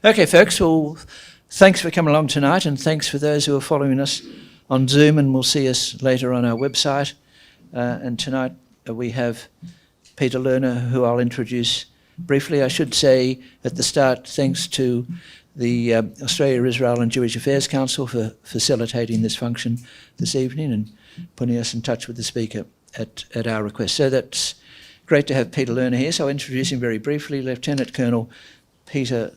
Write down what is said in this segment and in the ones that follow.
Okay, folks, well, thanks for coming along tonight, and thanks for those who are following us on Zoom, and will see us later on our website. And tonight we have Peter Lerner, who I'll introduce briefly. I should say at the start, thanks to the Australia, Israel and Jewish Affairs Council for facilitating this function this evening and putting us in touch with the speaker at our request. So that's great to have Peter Lerner here. So I'll introduce him very briefly. Lieutenant Colonel Peter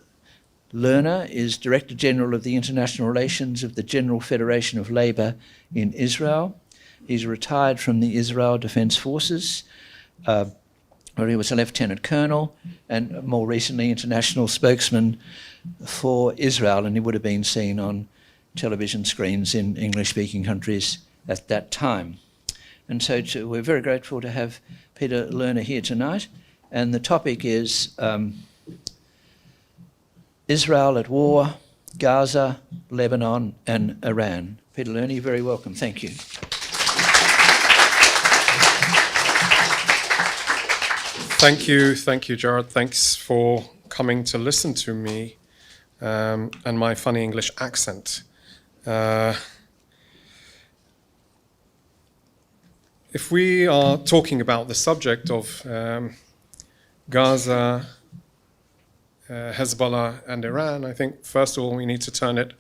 Lerner is Director General of the International Relations of the General Federation of Labour in Israel. He's retired from the Israel Defence Forces, where he was a Lieutenant Colonel and more recently international spokesman for Israel, and he would have been seen on television screens in English-speaking countries at that time. And so we're very grateful to have Peter Lerner here tonight, and the topic is Israel at war, Gaza, Lebanon and Iran. Peter Lerner, you're very welcome. Thank you. Thank you, Jared. Thanks for coming to listen to me and my funny English accent. If we are talking about the subject of Gaza, Hezbollah and Iran, I think first of all we need to turn it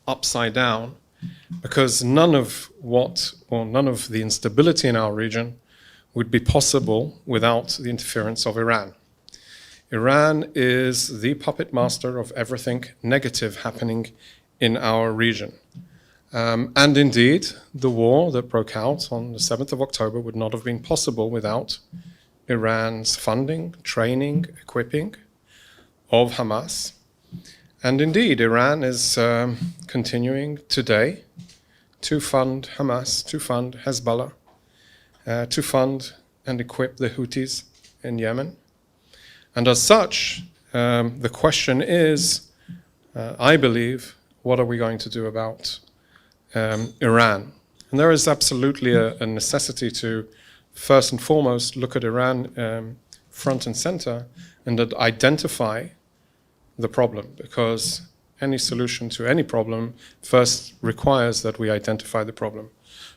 upside down, because none of the instability in our region would be possible without the interference of Iran. Iran is the puppet master of everything negative happening in our region. And indeed, the war that broke out on the 7th of October would not have been possible without Iran's funding, training, equipping of Hamas. And indeed, Iran is continuing today to fund Hamas, to fund Hezbollah, to fund and equip the Houthis in Yemen. And as such, the question is, I believe, what are we going to do about Iran? And there is absolutely a necessity to, first and foremost, look at Iran front and center and identify the problem, because any solution to any problem first requires that we identify the problem.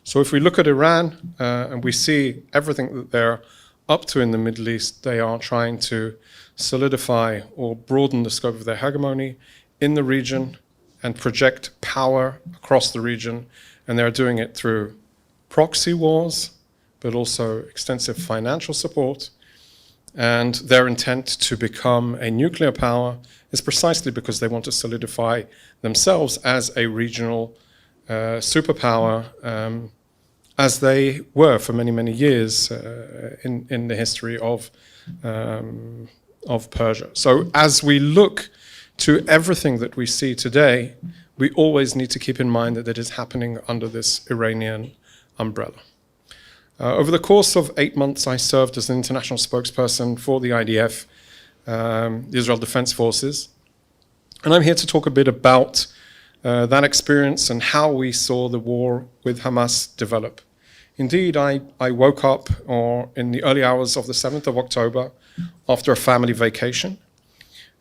So if we look at Iran and we see everything that they're up to in the Middle East, they are trying to solidify or broaden the scope of their hegemony in the region and project power across the region. And they're doing it through proxy wars, but also extensive financial support. And their intent to become a nuclear power is precisely because they want to solidify themselves as a regional superpower, as they were for many, many years in the history of Persia. So as we look to everything that we see today, we always need to keep in mind that it is happening under this Iranian umbrella. Over the course of 8 months, I served as an international spokesperson for the IDF, the Israel Defense Forces. And I'm here to talk a bit about that experience and how we saw the war with Hamas develop. Indeed, I woke up in the early hours of the 7th of October after a family vacation.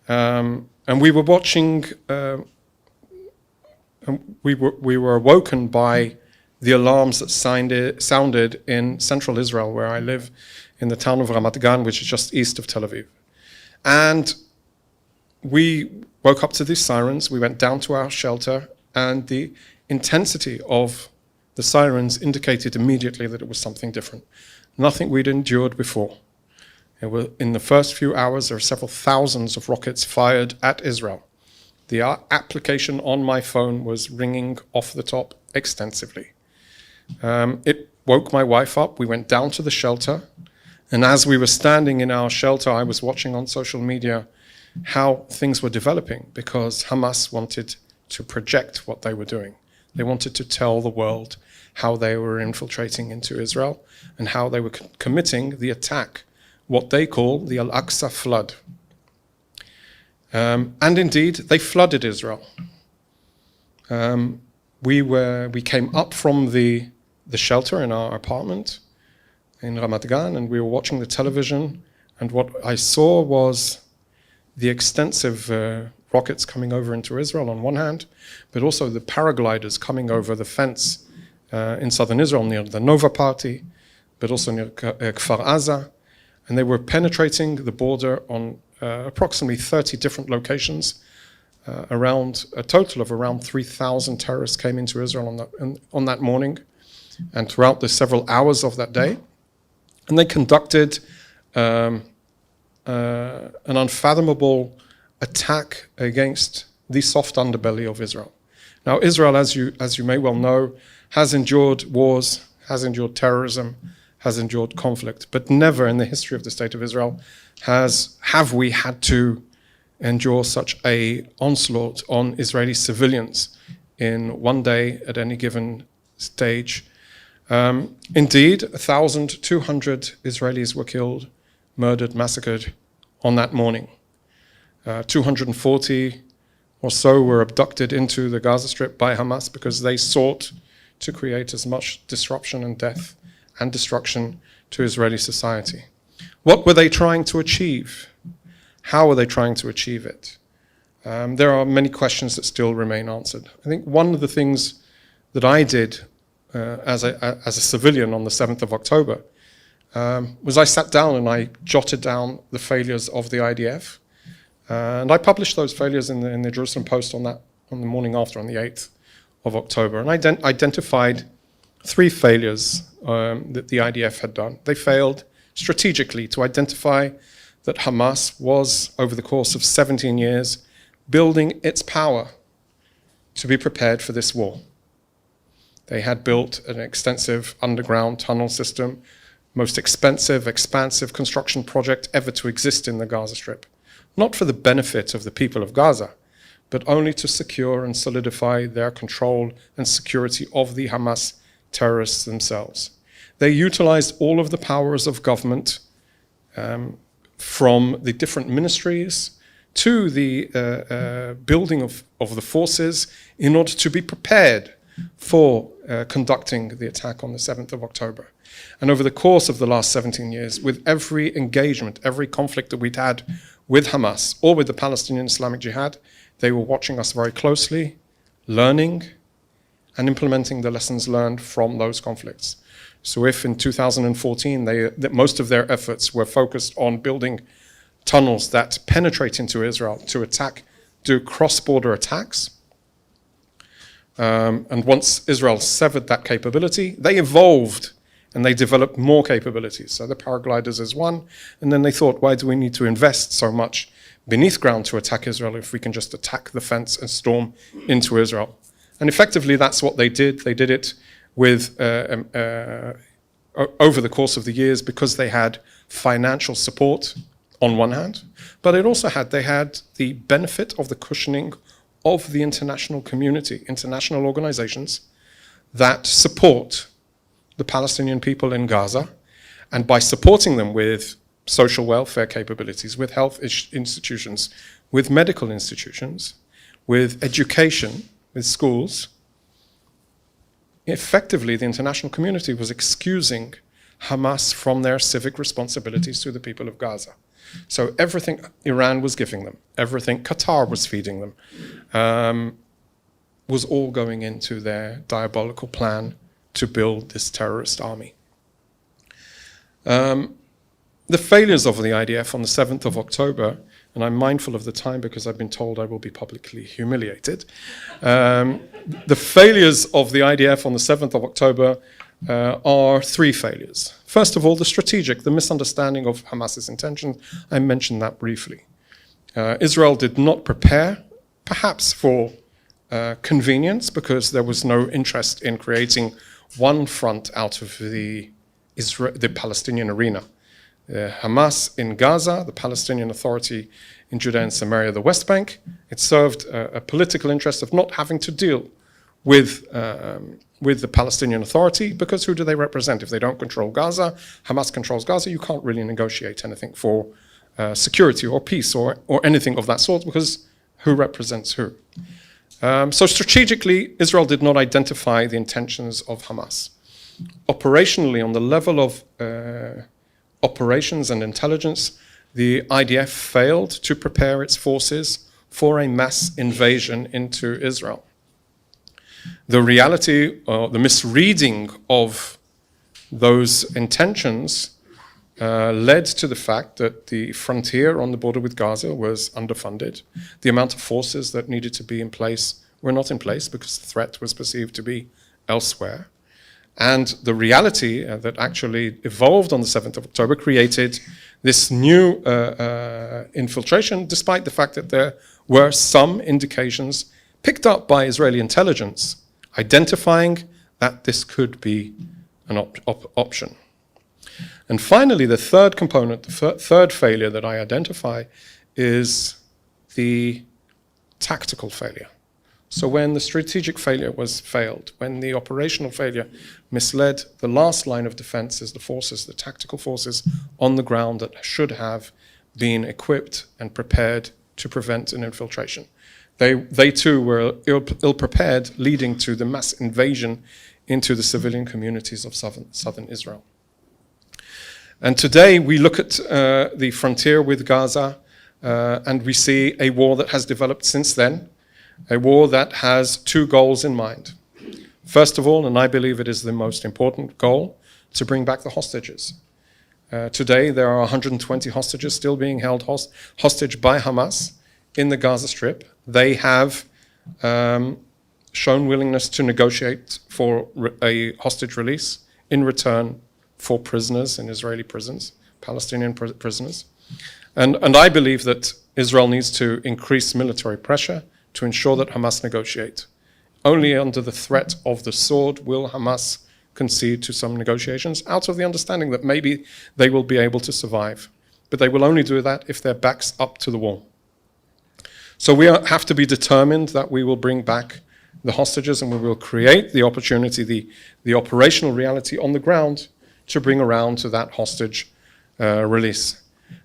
And we were watching, we were awoken by the alarms that sounded in central Israel, where I live, in the town of Ramat Gan, which is just east of Tel Aviv. And we woke up to these sirens, we went down to our shelter, and the intensity of the sirens indicated immediately that it was something different. Nothing we'd endured before. In the first few hours, there were several thousands of rockets fired at Israel. The application on my phone was ringing off the top extensively. It woke my wife up. We went down to the shelter. And as we were standing in our shelter, I was watching on social media how things were developing, because Hamas wanted to project what they were doing. They wanted to tell the world how they were infiltrating into Israel and how they were committing the attack, what they call the Al-Aqsa flood. And indeed, they flooded Israel. We came up from the shelter in our apartment in Ramat Gan, and we were watching the television, and what I saw was the extensive rockets coming over into Israel on one hand, but also the paragliders coming over the fence in southern Israel near the Nova Party, but also near Kfar Aza. And they were penetrating the border on approximately 30 different locations. Around a total of around 3,000 terrorists came into Israel on that morning and throughout the several hours of that day. And they conducted an unfathomable attack against the soft underbelly of Israel. Now, Israel, as you may well know, has endured wars, has endured terrorism, has endured conflict, but never in the history of the State of Israel have we had to endure such an onslaught on Israeli civilians in one day at any given stage. Indeed, 1,200 Israelis were killed, murdered, massacred on that morning. 240 or so were abducted into the Gaza Strip by Hamas because they sought to create as much disruption and death and destruction to Israeli society. What were they trying to achieve? How are they trying to achieve it? There are many questions that still remain answered. I think one of the things that I did as a civilian on the 7th of October was I sat down and I jotted down the failures of the IDF. And I published those failures in the Jerusalem Post on the morning after, on the 8th of October. And I identified 3 failures that the IDF had done. They failed strategically to identify that Hamas was, over the course of 17 years, building its power to be prepared for this war. They had built an extensive underground tunnel system, most expensive, expansive construction project ever to exist in the Gaza Strip. Not for the benefit of the people of Gaza, but only to secure and solidify their control and security of the Hamas terrorists themselves. They utilized all of the powers of government, from the different ministries to the building of the forces in order to be prepared for conducting the attack on the 7th of October. And over the course of the last 17 years, with every engagement, every conflict that we'd had with Hamas or with the Palestinian Islamic Jihad, they were watching us very closely, learning and implementing the lessons learned from those conflicts. So if in 2014 that most of their efforts were focused on building tunnels that penetrate into Israel to do cross-border attacks, and once Israel severed that capability, they evolved and they developed more capabilities. So the paragliders is one, and then they thought, why do we need to invest so much beneath ground to attack Israel if we can just attack the fence and storm into Israel? And effectively, that's what they did. They did it with over the course of the years because they had financial support on one hand, but they had the benefit of the cushioning of the international community, international organizations that support the Palestinian people in Gaza, and by supporting them with social welfare capabilities, with health institutions, with medical institutions, with education, with schools, effectively the international community was excusing Hamas from their civic responsibilities to the people of Gaza. So everything Iran was giving them, everything Qatar was feeding them, was all going into their diabolical plan to build this terrorist army. The failures of the IDF on the 7th of October, and I'm mindful of the time because I've been told I will be publicly humiliated. The failures of the IDF on the 7th of October are 3 failures. First of all, the misunderstanding of Hamas's intentions. I mentioned that briefly. Israel did not prepare, perhaps for convenience, because there was no interest in creating one front out of the Palestinian arena. Hamas in Gaza, the Palestinian Authority in Judea and Samaria, the West Bank, it served a political interest of not having to deal with the Palestinian Authority, because who do they represent? If they don't control Gaza, Hamas controls Gaza, you can't really negotiate anything for security or peace or anything of that sort, because who represents who? So strategically, Israel did not identify the intentions of Hamas. Operationally, on the level of operations and intelligence, the IDF failed to prepare its forces for a mass invasion into Israel. The reality, or the misreading of those intentions led to the fact that the frontier on the border with Gaza was underfunded. The amount of forces that needed to be in place were not in place because the threat was perceived to be elsewhere. And the reality that actually evolved on the 7th of October created this new infiltration, despite the fact that there were some indications picked up by Israeli intelligence identifying that this could be an option. And finally, the third component, the third failure that I identify is the tactical failure. So when the strategic failure was failed, when the operational failure misled, the last line of defense is the forces, the tactical forces on the ground that should have been equipped and prepared to prevent an infiltration. They too were ill-prepared, leading to the mass invasion into the civilian communities of southern Israel. And today we look at the frontier with Gaza and we see a war that has developed since then, a war that has two goals in mind. First of all, and I believe it is the most important goal, to bring back the hostages. Today there are 120 hostages still being held hostage by Hamas in the Gaza Strip. They have shown willingness to negotiate for a hostage release in return for prisoners in Israeli prisons, Palestinian prisoners. And I believe that Israel needs to increase military pressure to ensure that Hamas negotiate. Only under the threat of the sword will Hamas concede to some negotiations, out of the understanding that maybe they will be able to survive. But they will only do that if their back's up to the wall. So we have to be determined that we will bring back the hostages and we will create the opportunity, the operational reality on the ground to bring around to that hostage release.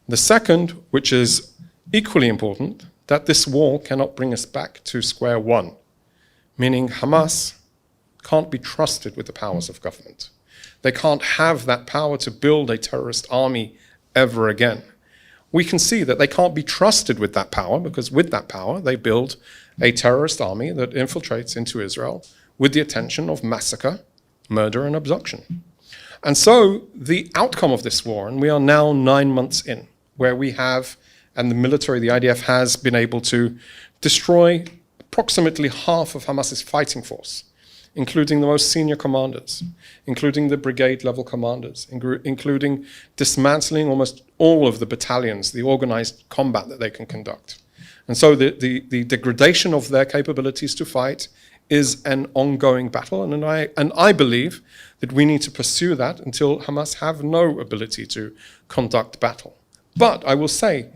The second, which is equally important, that this war cannot bring us back to square one, meaning Hamas can't be trusted with the powers of government. They can't have that power to build a terrorist army ever again. We can see that they can't be trusted with that power because with that power they build a terrorist army that infiltrates into Israel with the intention of massacre, murder and abduction. And so the outcome of this war, and we are now 9 months in, where we have, and the military, the IDF, has been able to destroy approximately half of Hamas's fighting force, including the most senior commanders, including the brigade level commanders, including dismantling almost all of the battalions, the organized combat that they can conduct. And so the degradation of their capabilities to fight is an ongoing battle, and I believe that we need to pursue that until Hamas have no ability to conduct battle. But I will say,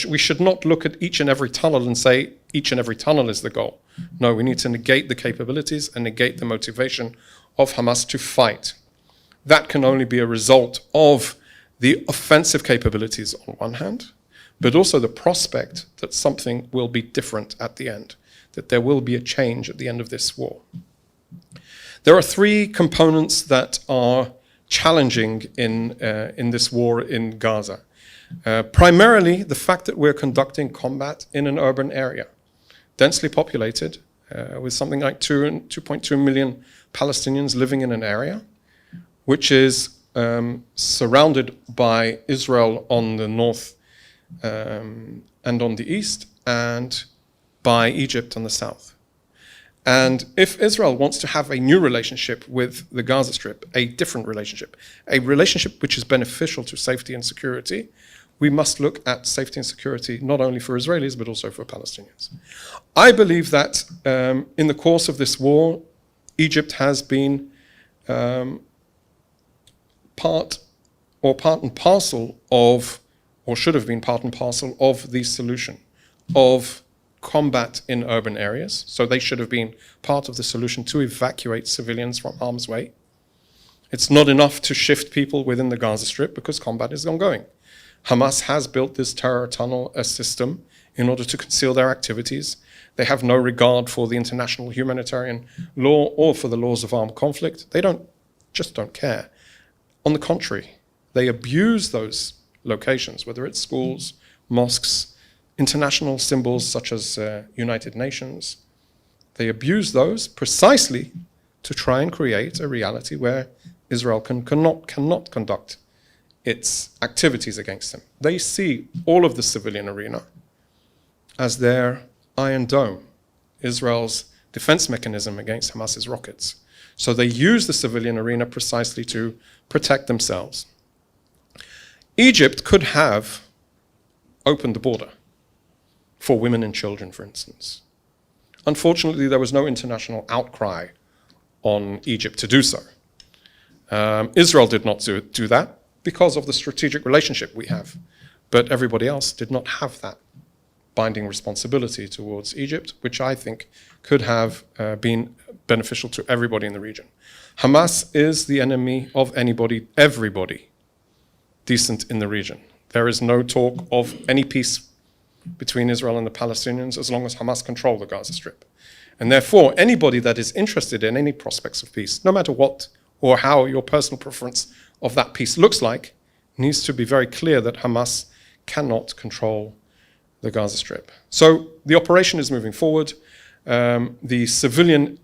we should not look at each and every tunnel and say each and every tunnel is the goal. No, we need to negate the capabilities and negate the motivation of Hamas to fight. That can only be a result of the offensive capabilities on one hand, but also the prospect that something will be different at the end, that there will be a change at the end of this war. There are three components that are challenging in this war in Gaza. Primarily, the fact that we're conducting combat in an urban area, densely populated, with something like 2.2 million Palestinians living in an area, which is surrounded by Israel on the north and on the east, and by Egypt on the south. And if Israel wants to have a new relationship with the Gaza Strip, a different relationship, a relationship which is beneficial to safety and security, we must look at safety and security not only for Israelis, but also for Palestinians. I believe that in the course of this war, Egypt has been part and parcel of, or should have been part and parcel of the solution of combat in urban areas. So they should have been part of the solution to evacuate civilians from harm's way. It's not enough to shift people within the Gaza Strip because combat is ongoing. Hamas has built this terror tunnel system in order to conceal their activities. They have no regard for the international humanitarian law or for the laws of armed conflict. They just don't care. On the contrary, they abuse those locations, whether it's schools, mosques, international symbols such as United Nations. They abuse those precisely to try and create a reality where Israel cannot conduct its activities against them. They see all of the civilian arena as their Iron Dome, Israel's defense mechanism against Hamas's rockets. So they use the civilian arena precisely to protect themselves. Egypt could have opened the border for women and children, for instance. Unfortunately, there was no international outcry on Egypt to do so. Israel did not do that because of the strategic relationship we have, but everybody else did not have that binding responsibility towards Egypt, which I think could have been beneficial to everybody in the region. Hamas is the enemy of everybody decent in the region. There is no talk of any peace between Israel and the Palestinians as long as Hamas control the Gaza Strip. And therefore, anybody that is interested in any prospects of peace, no matter what or how your personal preference of that peace looks like, needs to be very clear that Hamas cannot control the Gaza Strip. So the operation is moving forward. The civilian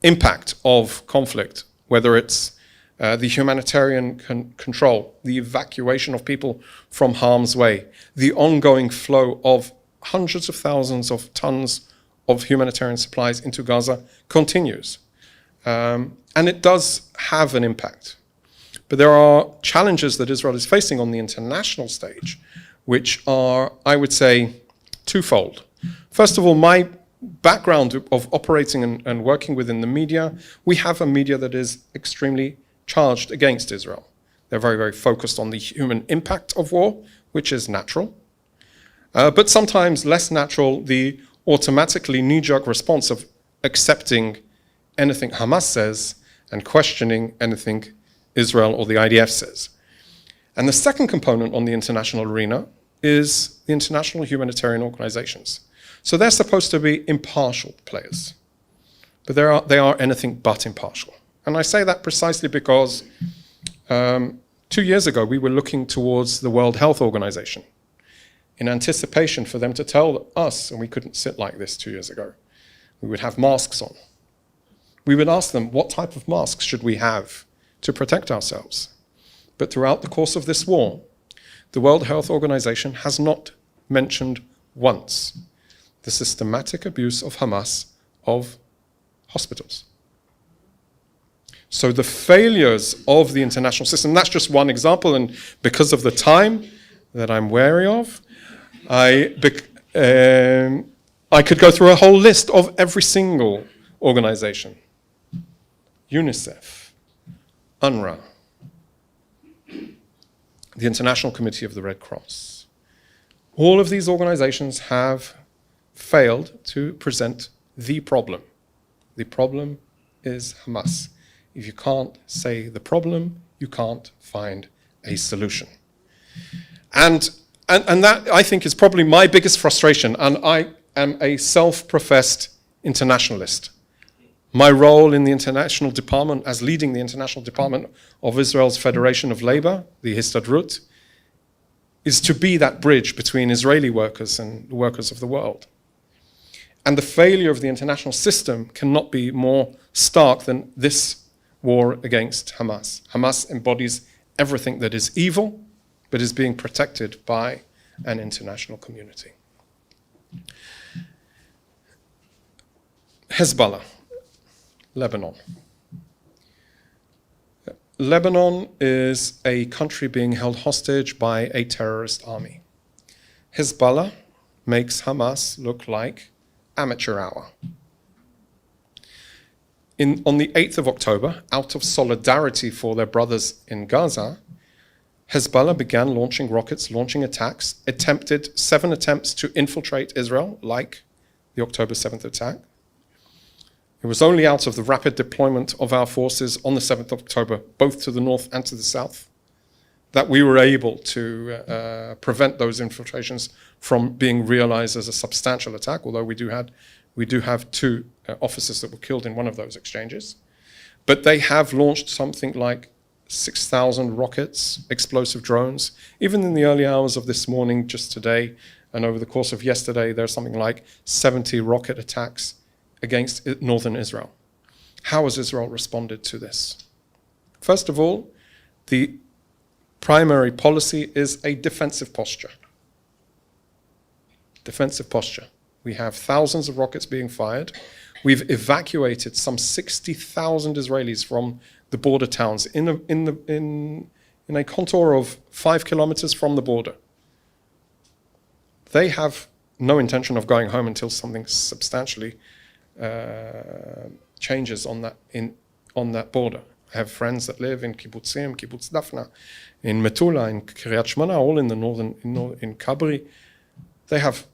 impact of conflict, whether it's the humanitarian control, the evacuation of people from harm's way, the ongoing flow of hundreds of thousands of tons of humanitarian supplies into Gaza continues. And it does have an impact. But there are challenges that Israel is facing on the international stage, which are, I would say, twofold. First of all, my background of operating and working within the media, we have a media that is extremely charged against Israel. They're very, very focused on the human impact of war, which is natural. But sometimes less natural, the automatically knee-jerk response of accepting anything Hamas says and questioning anything Israel or the IDF says. And the second component on the international arena is the international humanitarian organizations. So they're supposed to be impartial players, but they are anything but impartial. And I say that precisely because 2 years ago, we were looking towards the World Health Organization in anticipation for them to tell us, and we couldn't sit like this 2 years ago, we would have masks on. We would ask them, what type of masks should we have to protect ourselves? But throughout the course of this war, the World Health Organization has not mentioned once the systematic abuse of Hamas of hospitals. So the failures of the international system, that's just one example, and because of the time that I'm wary of, I could go through a whole list of every single organization. UNICEF, UNRWA, the International Committee of the Red Cross. All of these organizations have failed to present the problem. The problem is Hamas. If you can't say the problem, you can't find a solution. And that, I think, is probably my biggest frustration. And I am a self-professed internationalist. My role in the international department, as leading the international department of Israel's Federation of Labor, the Histadrut, is to be that bridge between Israeli workers and the workers of the world. And the failure of the international system cannot be more stark than this war against Hamas. Hamas embodies everything that is evil, but is being protected by an international community. Hezbollah, Lebanon. Lebanon is a country being held hostage by a terrorist army. Hezbollah makes Hamas look like amateur hour. On the 8th of October, out of solidarity for their brothers in Gaza, Hezbollah began launching rockets, launching attacks, attempted 7 attempts to infiltrate Israel, like the October 7th attack. It was only out of the rapid deployment of our forces on the 7th of October, both to the north and to the south, that we were able to prevent those infiltrations from being realized as a substantial attack, although we do have 2 officers that were killed in one of those exchanges. But they have launched something like 6,000 rockets, explosive drones. Even in the early hours of this morning, just today, And over the course of yesterday, there's something like 70 rocket attacks against northern Israel. How has Israel responded to this? First of all, the primary policy is a defensive posture. Defensive posture. We have thousands of rockets being fired. We've evacuated some 60,000 Israelis from the border towns in a contour of 5 kilometers from the border. They have no intention of going home until something substantially changes on that border. I have friends that live in Kibbutzim, Kibbutz Dafna, in Metula, in Kiryat Shmona, all in the northern, in Kabri. They have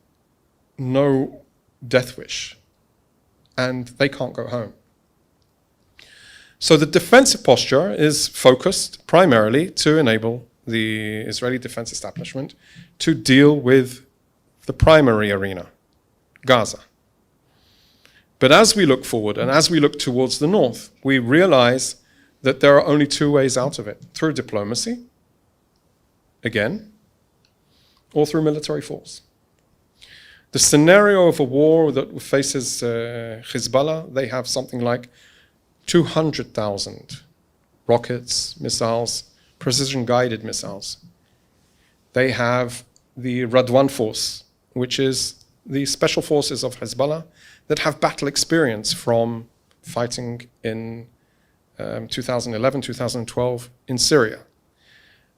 no death wish, and they can't go home. So the defensive posture is focused primarily to enable the Israeli defense establishment to deal with the primary arena, Gaza. But as we look forward and as we look towards the north, we realize that there are only two ways out of it: through diplomacy, again, or through military force. The scenario of a war that faces Hezbollah, they have something like 200,000 rockets, missiles, precision-guided missiles. They have the Radwan force, which is the special forces of Hezbollah that have battle experience from fighting in 2011, 2012 in Syria.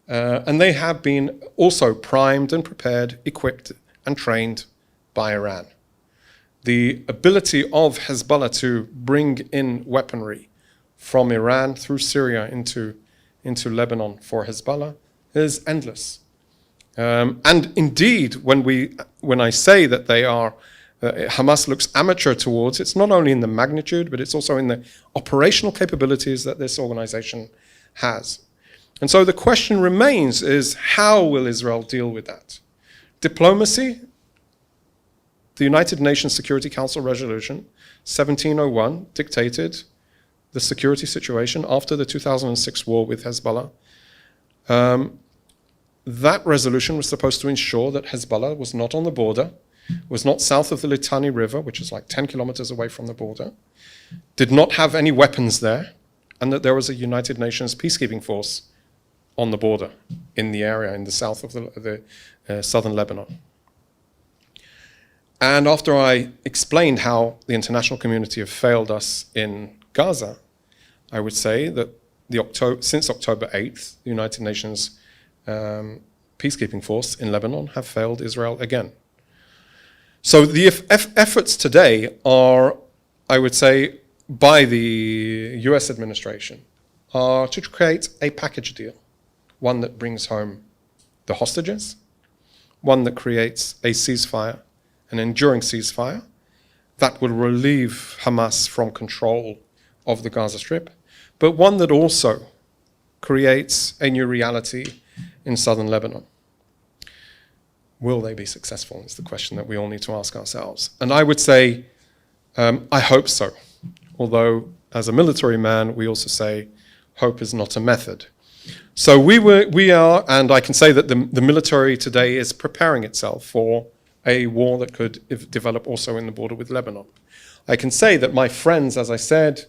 And they have been also primed and prepared, equipped and trained by Iran. The ability of Hezbollah to bring in weaponry from Iran through Syria into Lebanon for Hezbollah is endless. And indeed, when I say that they are, Hamas looks amateur towards, it's not only in the magnitude, but it's also in the operational capabilities that this organization has. And so the question remains is, how will Israel deal with that? Diplomacy. The United Nations Security Council Resolution 1701 dictated the security situation after the 2006 war with Hezbollah. That resolution was supposed to ensure that Hezbollah was not on the border, was not south of the Litani River, which is like 10 kilometers away from the border, did not have any weapons there, and that there was a United Nations peacekeeping force on the border in the area in the south of the southern Lebanon. And after I explained how the international community have failed us in Gaza, I would say that since October 8th, the United Nations peacekeeping force in Lebanon have failed Israel again. So the efforts today are, I would say, by the US administration, are to create a package deal, one that brings home the hostages, one that creates a ceasefire, an enduring ceasefire that will relieve Hamas from control of the Gaza Strip, but one that also creates a new reality in southern Lebanon. Will they be successful is the question that we all need to ask ourselves. And I would say, I hope so. Although, as a military man, we also say, hope is not a method. So we are, and I can say that the military today is preparing itself for a war that could develop also in the border with Lebanon. I can say that my friends, as I said,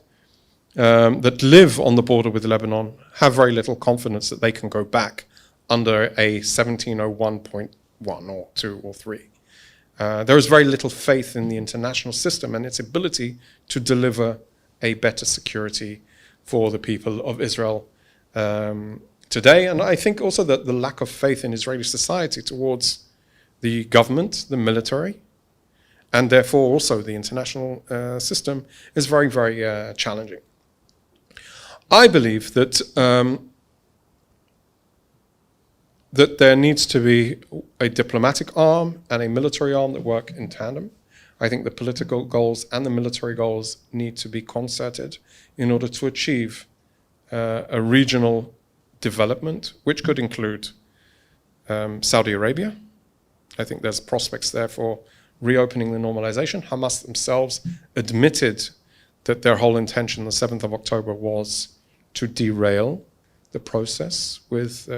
that live on the border with Lebanon have very little confidence that they can go back under a 1701.1 or 2 or 3. There is very little faith in the international system and its ability to deliver a better security for the people of Israel today. And I think also that the lack of faith in Israeli society towards the government, the military, and therefore also the international system is very, very challenging. I believe that that there needs to be a diplomatic arm and a military arm that work in tandem. I think the political goals and the military goals need to be concerted in order to achieve a regional development, which could include Saudi Arabia. I think there's prospects there for reopening the normalization. Hamas themselves admitted that their whole intention the 7th of October was to derail the process with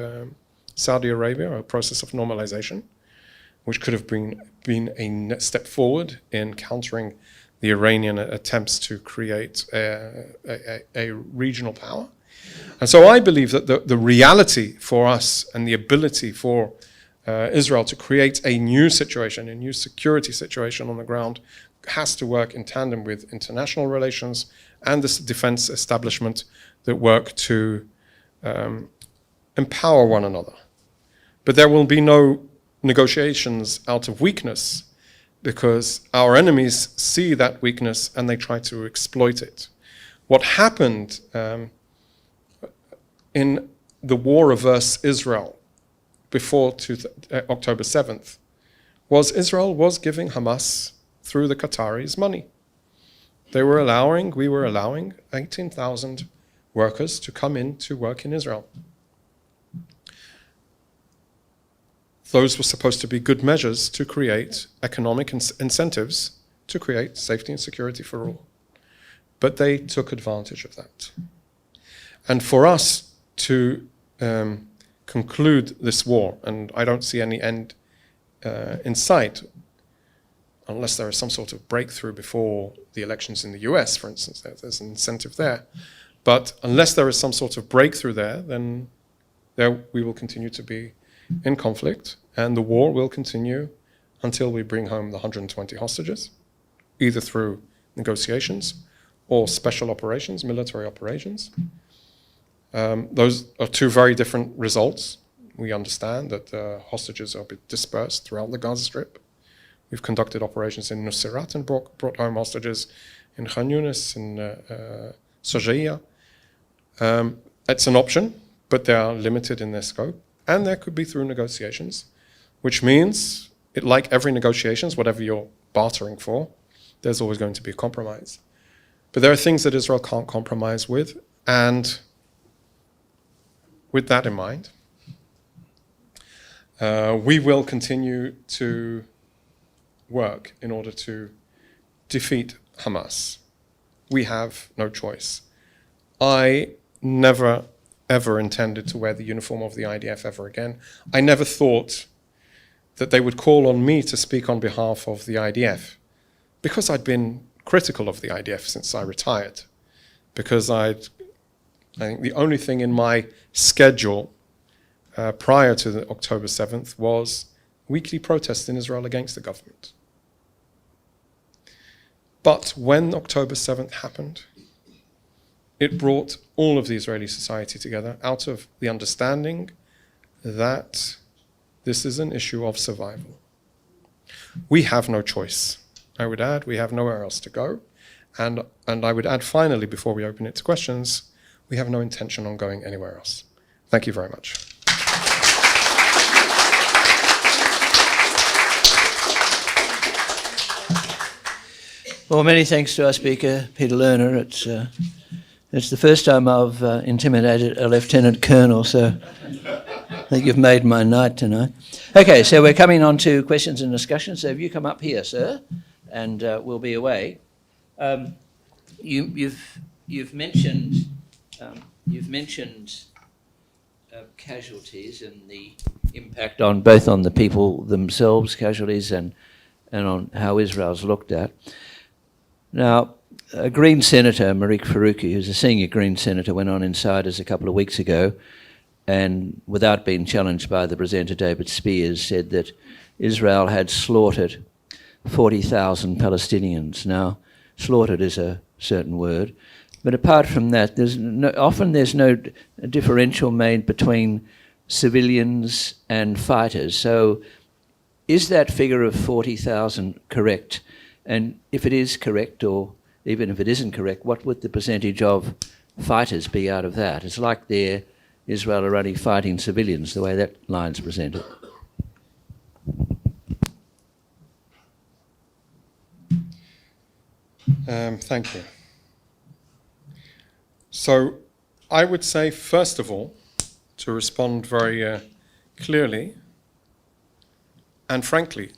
Saudi Arabia, a process of normalization, which could have been a step forward in countering the Iranian attempts to create a regional power. And so I believe that the reality for us and the ability for Israel to create a new situation, a new security situation on the ground, has to work in tandem with international relations and the defense establishment that work to empower one another. But there will be no negotiations out of weakness, because our enemies see that weakness and they try to exploit it. What happened in the war against Israel before October 7th was Israel was giving Hamas, through the Qataris, money. We were allowing 18,000 workers to come in to work in Israel. Those were supposed to be good measures to create economic incentives to create safety and security for all. But they took advantage of that. And for us to conclude this war, and I don't see any end in sight, unless there is some sort of breakthrough before the elections in the US, for instance, there's an incentive there. But unless there is some sort of breakthrough there, then we will continue to be in conflict, and the war will continue until we bring home the 120 hostages, either through negotiations or special operations, military operations. Those are two very different results. We understand that hostages are a bit dispersed throughout the Gaza Strip. We've conducted operations in Nuseirat and brought home hostages in Khan Yunis, in Sajaiya. It's an option, but they are limited in their scope. And there could be through negotiations, which means, like every negotiations, whatever you're bartering for, there's always going to be a compromise. But there are things that Israel can't compromise with, and with that in mind, we will continue to work in order to defeat Hamas. We have no choice. I never ever intended to wear the uniform of the IDF ever again. I never thought that they would call on me to speak on behalf of the IDF, because I'd been critical of the IDF since I retired, because I think the only thing in my schedule prior to the October 7th was weekly protests in Israel against the government. But when October 7th happened, it brought all of the Israeli society together out of the understanding that this is an issue of survival. We have no choice. I would add, we have nowhere else to go. And I would add finally, before we open it to questions, we have no intention on going anywhere else. Thank you very much. Well, many thanks to our speaker, Peter Lerner. It's the first time I've intimidated a lieutenant colonel, so I think you've made my night tonight. Okay, so we're coming on to questions and discussions. So if you come up here, sir, and we'll be away. You've mentioned casualties and the impact on both on the people themselves, casualties, and on how Israel's looked at. Now, a Green Senator, Marique Faruqi, who's a senior Green Senator, went on Insiders a couple of weeks ago and, without being challenged by the presenter David Spears, said that Israel had slaughtered 40,000 Palestinians. Now, slaughtered is a certain word, but apart from that, there's no differential made between civilians and fighters. So is that figure of 40,000 correct? And if it is correct, or even if it isn't correct, what would the percentage of fighters be out of that? It's like Israel are only fighting civilians, the way that line's presented. Thank you. So I would say, first of all, to respond very clearly and frankly,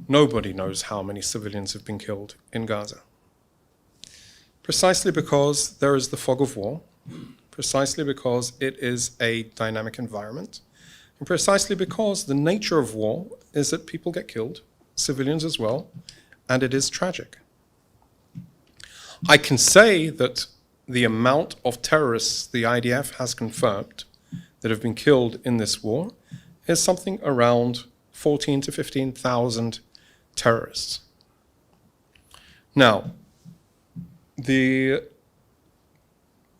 nobody knows how many civilians have been killed in Gaza. Precisely because there is the fog of war, precisely because it is a dynamic environment, And precisely because the nature of war is that people get killed, civilians as well, and it is tragic. I can say that the amount of terrorists the IDF has confirmed that have been killed in this war is something around 14 to 15,000 terrorists. Now, the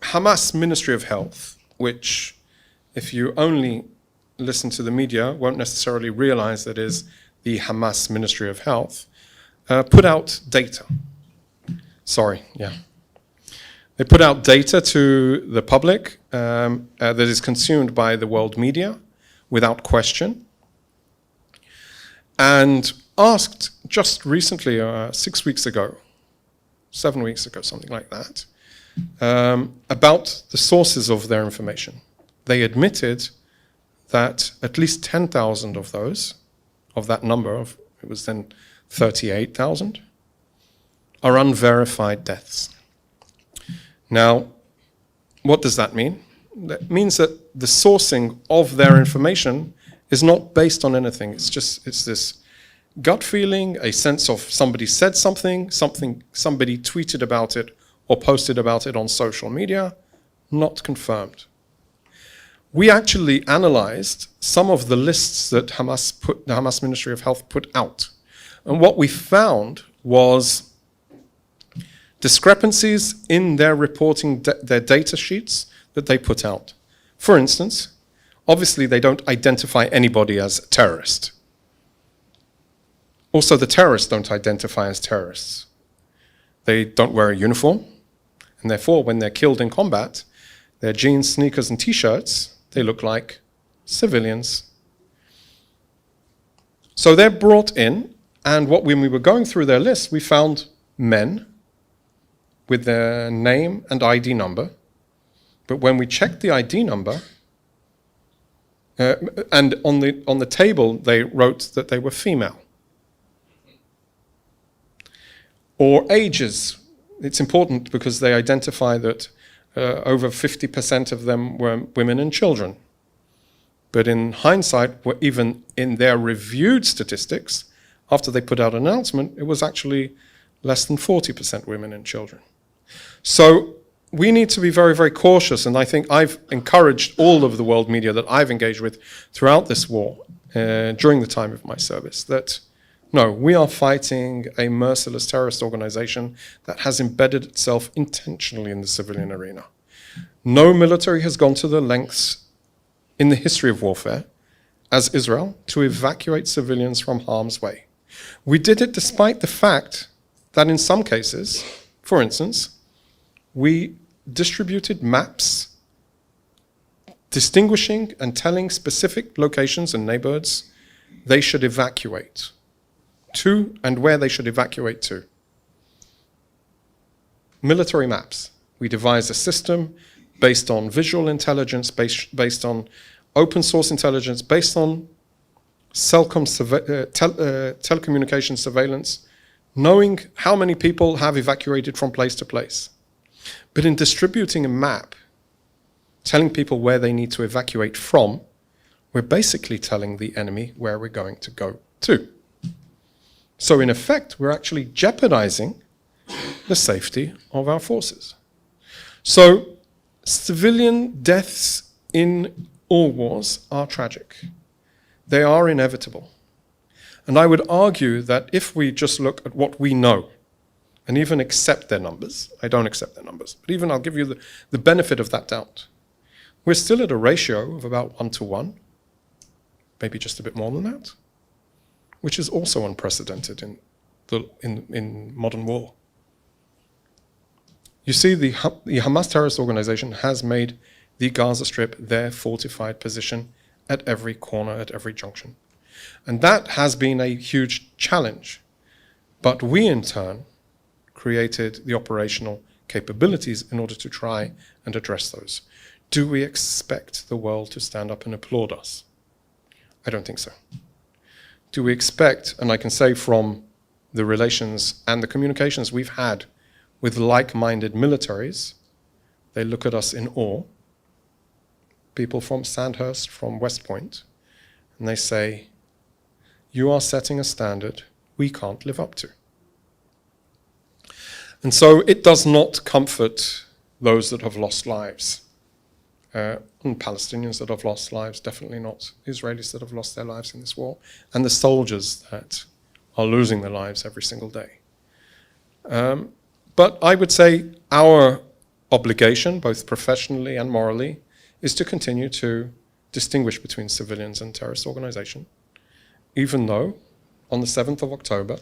Hamas Ministry of Health, which, if you only listen to the media, won't necessarily realize that is the Hamas Ministry of Health, put out data. They put out data to the public that is consumed by the world media without question, and asked just recently, 6 weeks ago, 7 weeks ago, something like that, about the sources of their information. They admitted that at least 10,000 of those, of that number, it was then 38,000, are unverified deaths. Now, what does that mean? That means that the sourcing of their information is not based on anything. It's this gut feeling, a sense of somebody said something, somebody tweeted about it or posted about it on social media, not confirmed. We actually analyzed some of the lists that the Hamas Ministry of Health put out. And what we found was discrepancies in their reporting, their data sheets that they put out. For instance, obviously they don't identify anybody as a terrorist. Also, the terrorists don't identify as terrorists. They don't wear a uniform, and therefore, when they're killed in combat, their jeans, sneakers, and t-shirts, they look like civilians. So they're brought in, and when we were going through their list, we found men with their name and ID number. But when we checked the ID number, and on the table they wrote that they were female. Or ages. It's important because they identify that over 50% of them were women and children. But in hindsight, even in their reviewed statistics, after they put out an announcement, it was actually less than 40% women and children. So we need to be very, very cautious, and I think I've encouraged all of the world media that I've engaged with throughout this war, during the time of my service, that no, we are fighting a merciless terrorist organization that has embedded itself intentionally in the civilian arena. No military has gone to the lengths in the history of warfare as Israel to evacuate civilians from harm's way. We did it despite the fact that in some cases, for instance, we distributed maps distinguishing and telling specific locations and neighborhoods they should evacuate to and where they should evacuate to. Military maps. We devised a system based on visual intelligence, based on open source intelligence, based on telecommunication surveillance, knowing how many people have evacuated from place to place. But in distributing a map, telling people where they need to evacuate from, we're basically telling the enemy where we're going to go to. So in effect, we're actually jeopardizing the safety of our forces. So civilian deaths in all wars are tragic. They are inevitable. And I would argue that if we just look at what we know, and even accept their numbers, I don't accept their numbers, but even I'll give you the benefit of that doubt, we're still at a ratio of about 1-to-1, maybe just a bit more than that, which is also unprecedented in modern war. You see, the Hamas terrorist organization has made the Gaza Strip their fortified position at every corner, at every junction. And that has been a huge challenge. But we, in turn, created the operational capabilities in order to try and address those. Do we expect the world to stand up and applaud us? I don't think so. Do we expect, and I can say from the relations and the communications we've had with like-minded militaries, they look at us in awe. People from Sandhurst, from West Point, and they say, you are setting a standard we can't live up to. And so it does not comfort those that have lost lives. And Palestinians that have lost lives, definitely not Israelis that have lost their lives in this war, and the soldiers that are losing their lives every single day. But I would say our obligation, both professionally and morally, is to continue to distinguish between civilians and terrorist organization, even though on the 7th of October,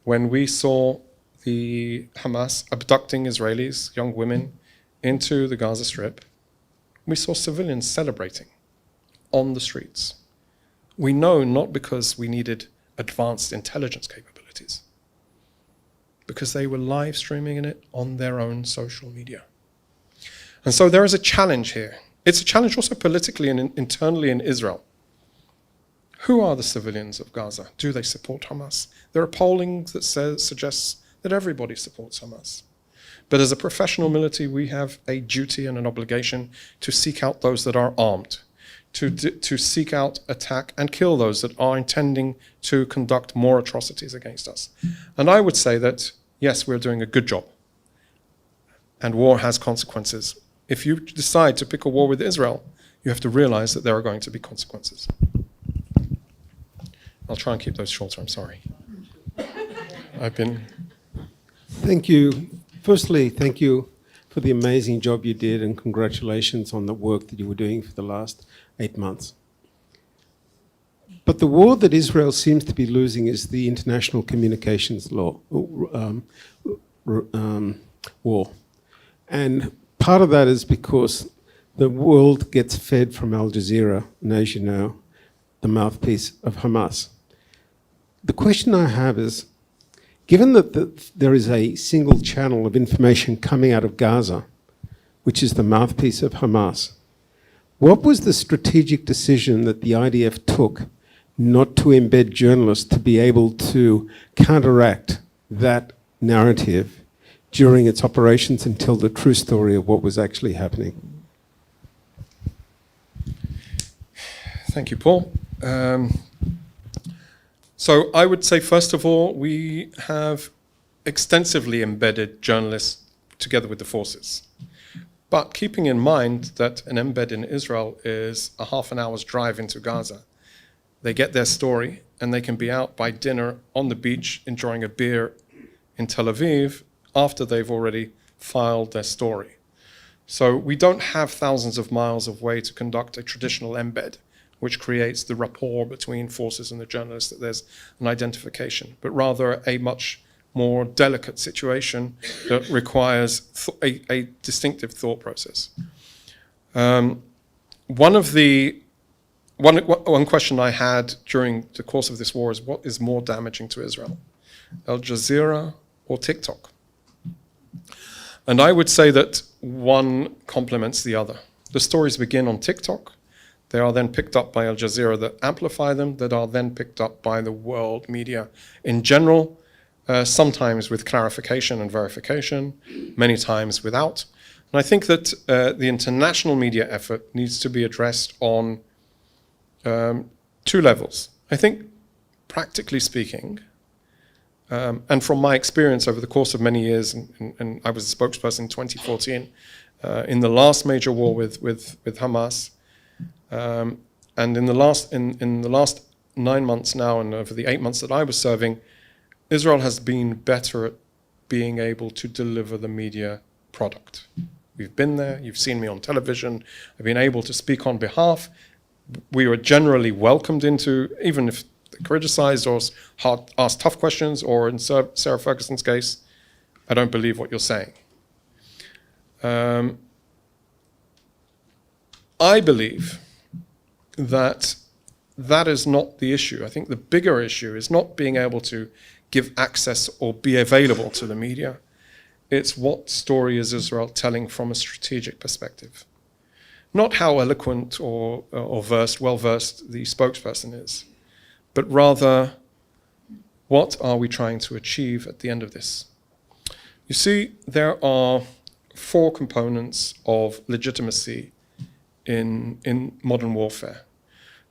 when we saw the Hamas abducting Israelis, young women, into the Gaza Strip, we saw civilians celebrating on the streets. We know not because we needed advanced intelligence capabilities, because they were live streaming it on their own social media. And so there is a challenge here. It's a challenge also politically and internally in Israel. Who are the civilians of Gaza? Do they support Hamas? There are polling that suggests that everybody supports Hamas. But as a professional military, we have a duty and an obligation to seek out those that are armed, to seek out, attack, and kill those that are intending to conduct more atrocities against us. And I would say that, yes, we're doing a good job. And war has consequences. If you decide to pick a war with Israel, you have to realize that there are going to be consequences. I'll try and keep those shorter, I'm sorry. Thank you. Firstly, thank you for the amazing job you did, and congratulations on the work that you were doing for the last 8 months. But the war that Israel seems to be losing is the international communications law war. And part of that is because the world gets fed from Al Jazeera, and as you know, the mouthpiece of Hamas. The question I have is, given that there is a single channel of information coming out of Gaza, which is the mouthpiece of Hamas, what was the strategic decision that the IDF took not to embed journalists to be able to counteract that narrative during its operations and tell the true story of what was actually happening? Thank you, Paul. So I would say, first of all, we have extensively embedded journalists together with the forces. But keeping in mind that an embed in Israel is a half an hour's drive into Gaza, they get their story and they can be out by dinner on the beach enjoying a beer in Tel Aviv after they've already filed their story. So we don't have thousands of miles of way to conduct a traditional embed, which creates the rapport between forces and the journalists, that there's an identification, but rather a much more delicate situation that requires a distinctive thought process. One question I had during the course of this war is, what is more damaging to Israel, Al Jazeera or TikTok? And I would say that one complements the other. The stories begin on TikTok. They are then picked up by Al Jazeera that amplify them, that are then picked up by the world media in general, sometimes with clarification and verification, many times without. And I think that the international media effort needs to be addressed on 2 levels. I think, practically speaking, and from my experience over the course of many years, and I was a spokesperson in 2014, in the last major war with Hamas, and in the last 9 months now, and over the 8 months that I was serving, Israel has been better at being able to deliver the media product. We've been there. You've seen me on television. I've been able to speak on behalf. We were generally welcomed into, even if they criticized or asked tough questions, or in Sarah Ferguson's case, I don't believe what you're saying. I believe that is not the issue. I think the bigger issue is not being able to give access or be available to the media. It's what story is Israel telling from a strategic perspective. Not how eloquent or well-versed the spokesperson is, but rather, what are we trying to achieve at the end of this? You see, there are 4 components of legitimacy in modern warfare.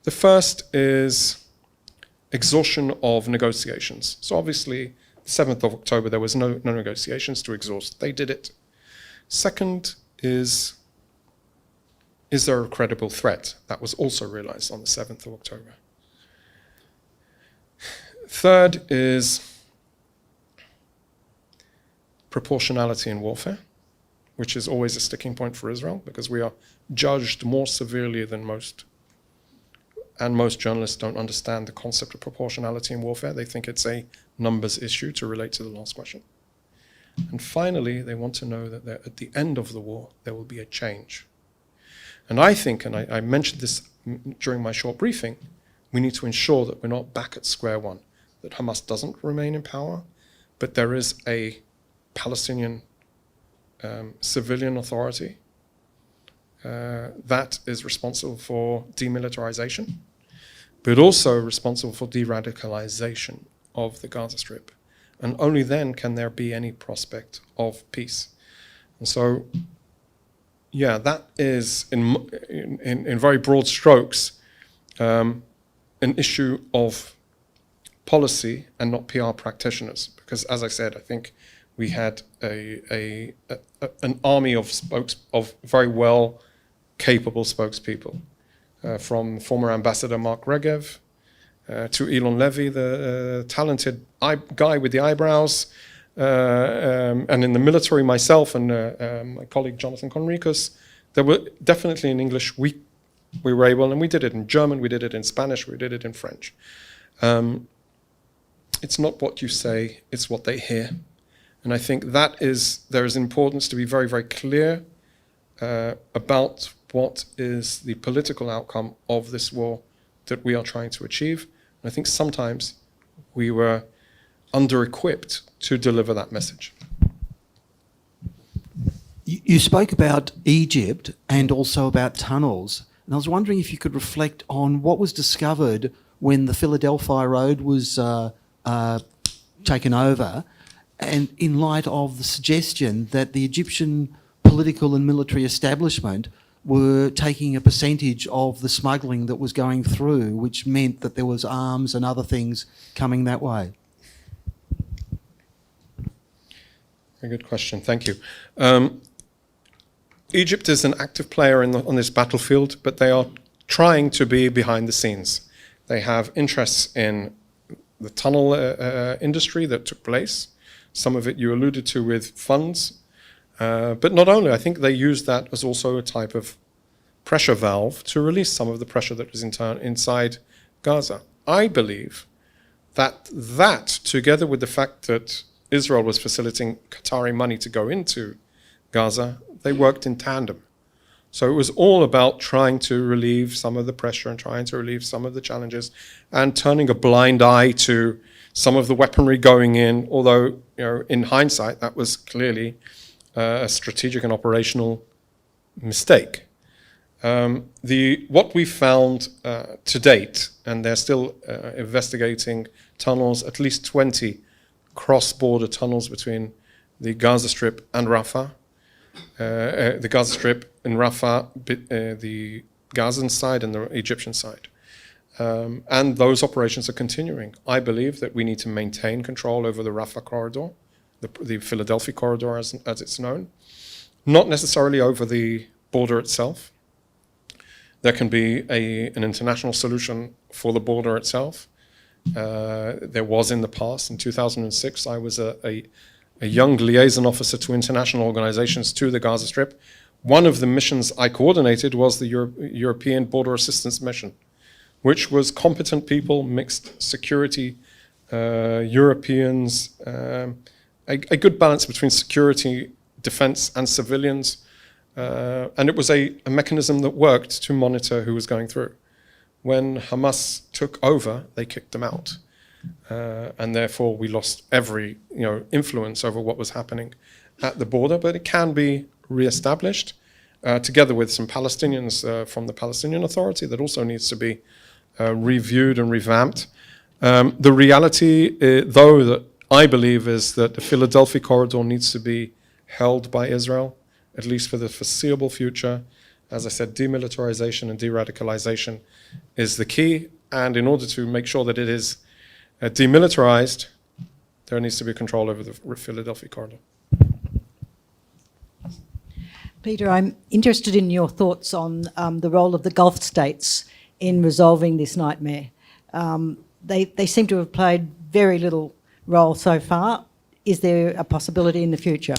The first is exhaustion of negotiations. So obviously, 7th of October, there was no negotiations to exhaust. They did it. Second is there a credible threat? That was also realized on the 7th of October. Third is proportionality in warfare, which is always a sticking point for Israel, because we are judged more severely than most. And most journalists don't understand the concept of proportionality in warfare. They think it's a numbers issue, to relate to the last question. And finally, they want to know that at the end of the war, there will be a change. And I think, and I mentioned this during my short briefing, we need to ensure that we're not back at square one, that Hamas doesn't remain in power, but there is a Palestinian civilian authority that is responsible for demilitarization, but also responsible for de-radicalization of the Gaza Strip. And only then can there be any prospect of peace. And so, yeah, that is, in very broad strokes, an issue of policy and not PR practitioners. Because, as I said, I think we had an army of very well capable spokespeople, from former Ambassador Mark Regev to Elon Levy, the talented guy with the eyebrows, and in the military, myself and my colleague Jonathan Conricus. There were definitely in English, we were able, and we did it in German, we did it in Spanish, we did it in French. It's not what you say, it's what they hear. And I think there is importance to be very, very clear about what is the political outcome of this war that we are trying to achieve. And I think sometimes we were under-equipped to deliver that message. You spoke about Egypt and also about tunnels. And I was wondering if you could reflect on what was discovered when the Philadelphia Road was taken over, and in light of the suggestion that the Egyptian political and military establishment were taking a percentage of the smuggling that was going through, which meant that there was arms and other things coming that way. Very good question, thank you. Egypt is an active player on this battlefield, but they are trying to be behind the scenes. They have interests in the tunnel industry that took place. Some of it you alluded to with funds. But not only, I think they use that as also a type of pressure valve to release some of the pressure that was inside Gaza. I believe that together with the fact that Israel was facilitating Qatari money to go into Gaza, they worked in tandem. So it was all about trying to relieve some of the pressure and trying to relieve some of the challenges and turning a blind eye to some of the weaponry going in, although in hindsight that was clearly a strategic and operational mistake. What we found to date, and they're still investigating tunnels, at least 20 cross-border tunnels between the Gaza Strip and Rafah. The Gaza Strip and Rafah, the Gazan side and the Egyptian side. And those operations are continuing. I believe that we need to maintain control over the Rafah corridor, the Philadelphia corridor as it's known, not necessarily over the border itself. There can be an international solution for the border itself. There was in the past. In 2006, I was a young liaison officer to international organizations to the Gaza Strip. One of the missions I coordinated was the European Border Assistance Mission, which was competent people, mixed security, Europeans, a good balance between security, defense, and civilians. And it was a mechanism that worked to monitor who was going through. When Hamas took over, they kicked them out. And therefore, we lost every influence over what was happening at the border. But it can be reestablished, together with some Palestinians from the Palestinian Authority that also needs to be reviewed and revamped. The reality, though, that I believe is that the Philadelphia corridor needs to be held by Israel, at least for the foreseeable future, As I said, demilitarization and de-radicalization is the key. And in order to make sure that it is demilitarized, there needs to be control over the Philadelphia corridor. Peter, I'm interested in your thoughts on the role of the Gulf states in resolving this nightmare. They seem to have played very little role so far. Is there a possibility in the future?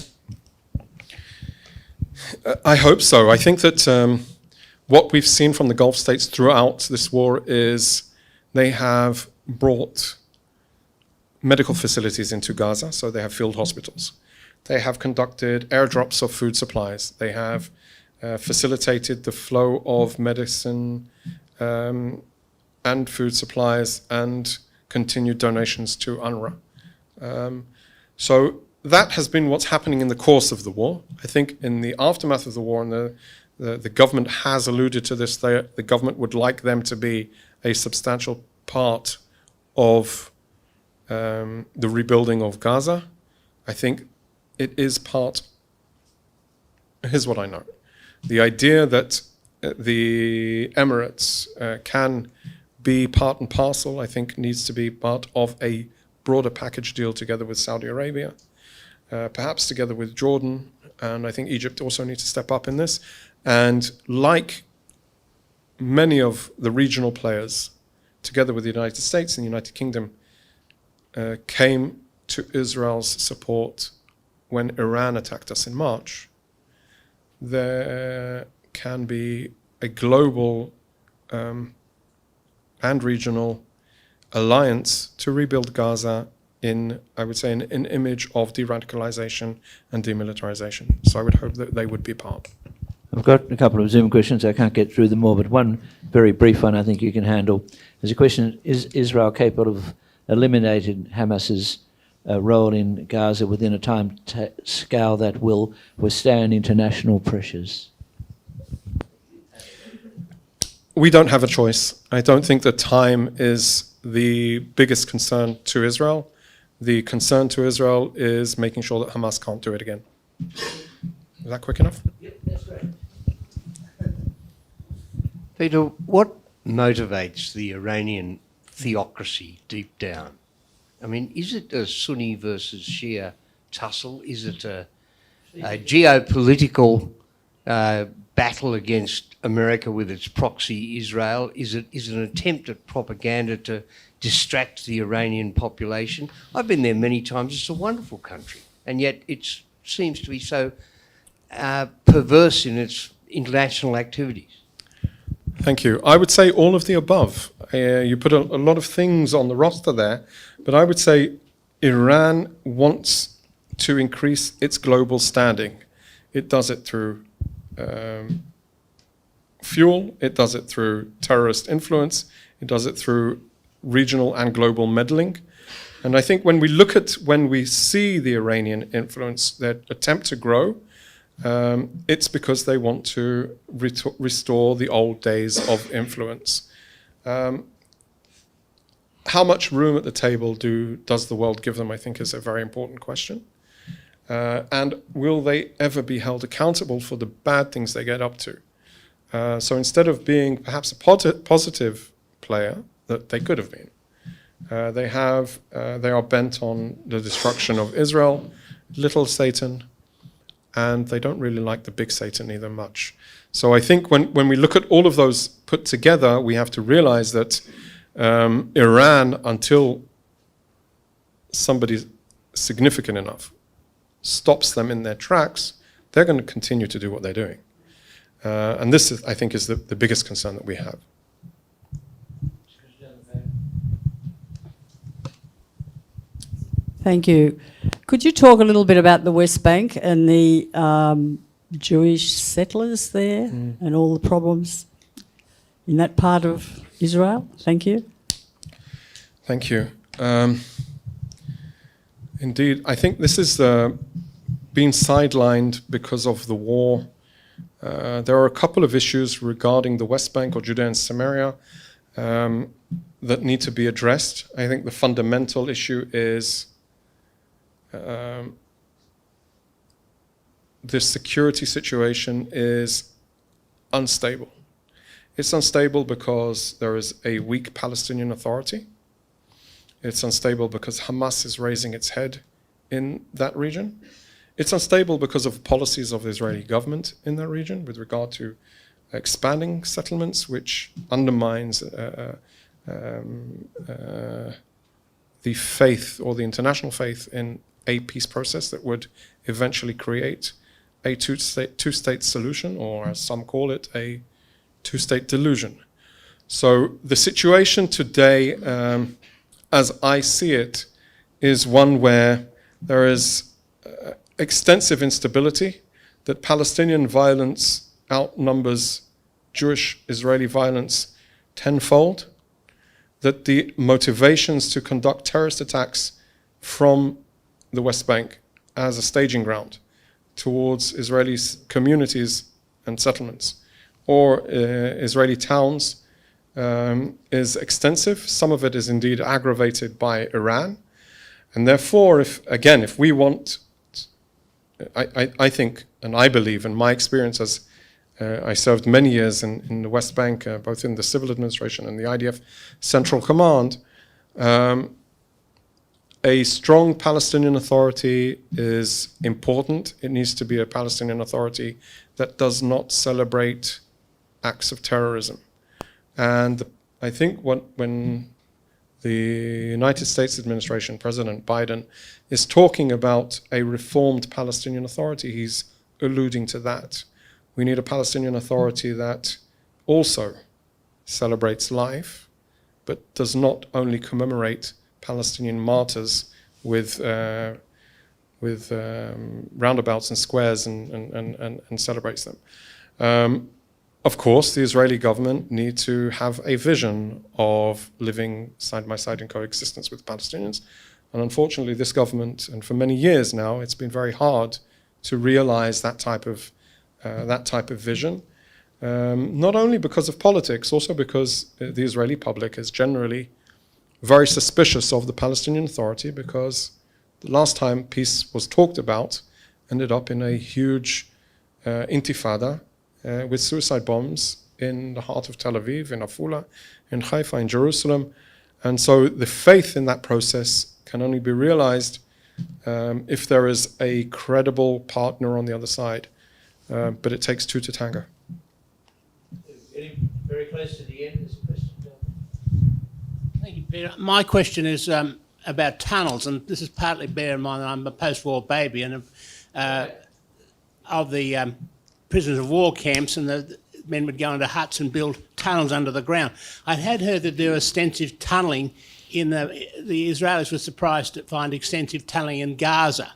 I hope so. I think that what we've seen from the Gulf states throughout this war is they have brought medical facilities into Gaza, so they have field hospitals. They have conducted airdrops of food supplies. They have facilitated the flow of medicine and food supplies and continued donations to UNRWA. So that has been what's happening in the course of the war. I think in the aftermath of the war, and the government has alluded to this, the government would like them to be a substantial part of the rebuilding of Gaza. I think it is part. Here's what I know. The idea that the Emirates can be part and parcel, I think, needs to be part of a broader package deal together with Saudi Arabia, perhaps together with Jordan, and I think Egypt also needs to step up in this. And like many of the regional players, together with the United States and the United Kingdom, came to Israel's support when Iran attacked us in March, there can be a global and regional alliance to rebuild Gaza in, I would say, an image of de-radicalization and demilitarization. So I would hope that they would be part. I've got a couple of Zoom questions. I can't get through them all, but one very brief one I think you can handle. There's a question: is Israel capable of eliminating Hamas's role in Gaza within a time scale that will withstand international pressures? We don't have a choice. I don't think that time is the biggest concern to Israel. The concern to Israel is making sure that Hamas can't do it again. Is that quick enough? Yep, that's great. Peter, what motivates the Iranian theocracy deep down? I mean, is it a Sunni versus Shia tussle? Is it a geopolitical battle against America with its proxy Israel? Is it an attempt at propaganda to distract the Iranian population? I've been there many times. It's a wonderful country, and yet it seems to be so perverse in its international activities. Thank you. I would say all of the above. You put a lot of things on the roster there, but I would say Iran wants to increase its global standing. It does it through fuel, it does it through terrorist influence, it does it through regional and global meddling. And I think when we see the Iranian influence, their attempt to grow, it's because they want to restore the old days of influence. How much room at the table does the world give them, I think, is a very important question. And will they ever be held accountable for the bad things they get up to? So instead of being perhaps a positive player that they could have been, they are bent on the destruction of Israel, little Satan, and they don't really like the big Satan either much. So I think when we look at all of those put together, we have to realize that Iran, until somebody significant enough stops them in their tracks, they're going to continue to do what they're doing. And this, I think, is the biggest concern that we have. Thank you. Could you talk a little bit about the West Bank and the Jewish settlers there and all the problems in that part of Israel? Thank you. Thank you. Indeed, I think this is being sidelined because of the war. There are a couple of issues regarding the West Bank or Judea and Samaria that need to be addressed. I think the fundamental issue is the security situation is unstable. It's unstable because there is a weak Palestinian Authority. It's unstable because Hamas is raising its head in that region. It's unstable because of policies of the Israeli government in that region with regard to expanding settlements, which undermines the faith or the international faith in a peace process that would eventually create a two-state solution, or as some call it, a two-state delusion. So the situation today, as I see it, is one where there is extensive instability, that Palestinian violence outnumbers Jewish-Israeli violence tenfold, that the motivations to conduct terrorist attacks from the West Bank as a staging ground towards Israeli communities and settlements or Israeli towns is extensive. Some of it is indeed aggravated by Iran. And therefore, if we want, I think, and I believe, in my experience as I served many years in the West Bank, both in the civil administration and the IDF Central Command, a strong Palestinian Authority is important. It needs to be a Palestinian Authority that does not celebrate acts of terrorism. And I think when the United States administration, President Biden, is talking about a reformed Palestinian Authority, he's alluding to that. We need a Palestinian Authority that also celebrates life, but does not only commemorate Palestinian martyrs with roundabouts and squares and celebrates them. Of course, the Israeli government need to have a vision of living side by side in coexistence with Palestinians. And unfortunately, this government, and for many years now, it's been very hard to realize that type of vision. Not only because of politics, also because the Israeli public is generally very suspicious of the Palestinian Authority, because the last time peace was talked about ended up in a huge intifada with suicide bombs in the heart of Tel Aviv, in Afula, in Haifa, in Jerusalem. And so the faith in that process can only be realized if there is a credible partner on the other side. But it takes two to tango. Getting very close to the end. There's a question. Thank you, Peter. My question is about tunnels, and this is partly bear in mind that I'm a post-war baby and of the prisoners of war camps, and the men would go into huts and build tunnels under the ground. I had heard that there was extensive tunnelling in the Israelis were surprised to find extensive tunnelling in Gaza.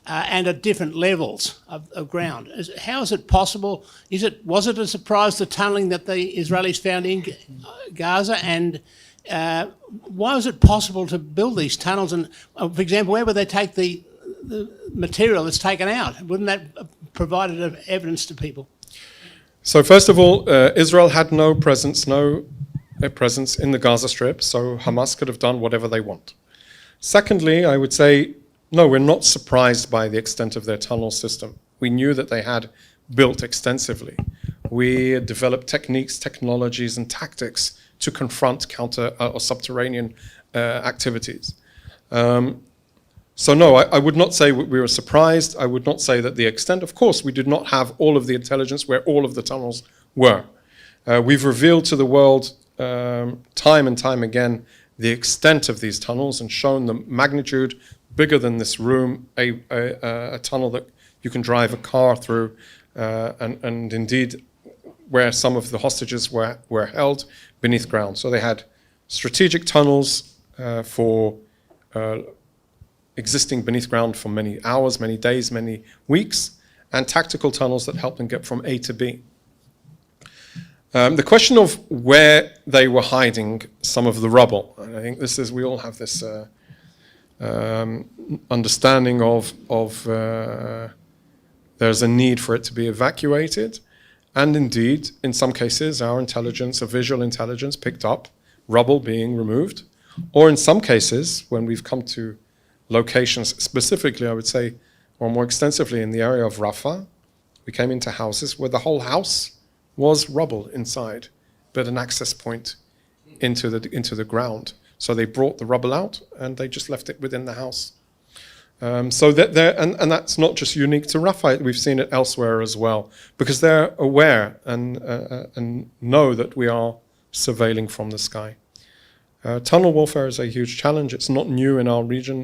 And at different levels of ground. How is it possible? Was it a surprise, the tunnelling that the Israelis found in Gaza? And why was it possible to build these tunnels? And, for example, where would they take the material that's taken out? Wouldn't that provide evidence to people? So first of all, Israel had no presence in the Gaza Strip, so Hamas could have done whatever they want. Secondly, I would say, no, we're not surprised by the extent of their tunnel system. We knew that they had built extensively. We developed techniques, technologies, and tactics to confront counter or subterranean activities. So no, I would not say we were surprised. I would not say that the extent. Of course, we did not have all of the intelligence where all of the tunnels were. We've revealed to the world time and time again the extent of these tunnels and shown the magnitude, bigger than this room, a tunnel that you can drive a car through, and indeed where some of the hostages were held beneath ground. So they had strategic tunnels for existing beneath ground for many hours, many days, many weeks, and tactical tunnels that helped them get from A to B. The question of where they were hiding some of the rubble, and I think we all have this understanding of there's a need for it to be evacuated. And indeed, in some cases, our intelligence, our visual intelligence, picked up rubble being removed. Or in some cases, when we've come to locations, specifically, I would say, or more extensively in the area of Rafah, we came into houses where the whole house was rubble inside, but an access point into the ground. So they brought the rubble out and they just left it within the house. So that and that's not just unique to Rafah. We've seen it elsewhere as well, because they're aware and know that we are surveilling from the sky. Tunnel warfare is a huge challenge. It's not new in our region.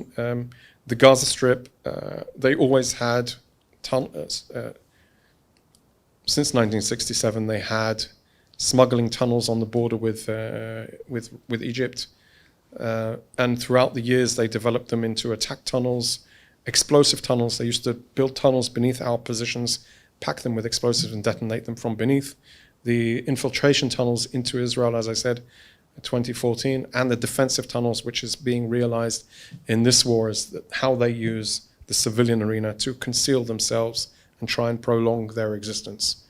The Gaza Strip, they always had tunnels. Since 1967, they had smuggling tunnels on the border with Egypt. And throughout the years, they developed them into attack tunnels, explosive tunnels. They used to build tunnels beneath our positions, pack them with explosives and detonate them from beneath. The infiltration tunnels into Israel, as I said, 2014, and the defensive tunnels, which is being realized in this war, is that how they use the civilian arena to conceal themselves and try and prolong their existence.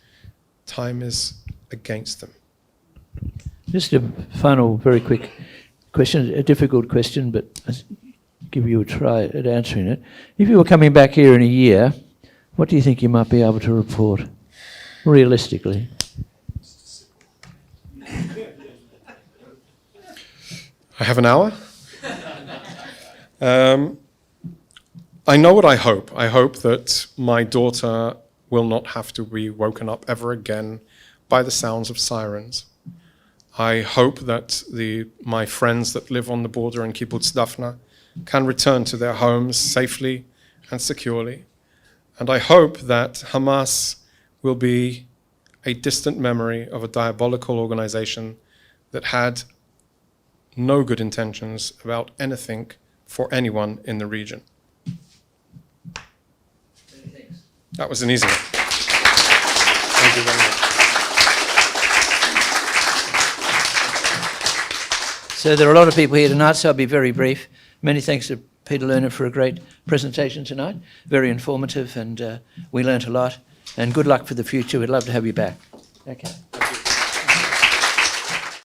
Time is against them. Just a final, very quick question, a difficult question, but I'll give you a try at answering it. If you were coming back here in a year, what do you think you might be able to report, realistically? I have an hour. I know what I hope. I hope that my daughter will not have to be woken up ever again by the sounds of sirens. I hope that my friends that live on the border in Kibbutz Dafna can return to their homes safely and securely. And I hope that Hamas will be a distant memory of a diabolical organization that had no good intentions about anything for anyone in the region. That was an easy one. Thank you very much. So there are a lot of people here tonight, so I'll be very brief. Many thanks to Peter Lerner for a great presentation tonight. Very informative, and we learnt a lot. And good luck for the future. We'd love to have you back. Okay.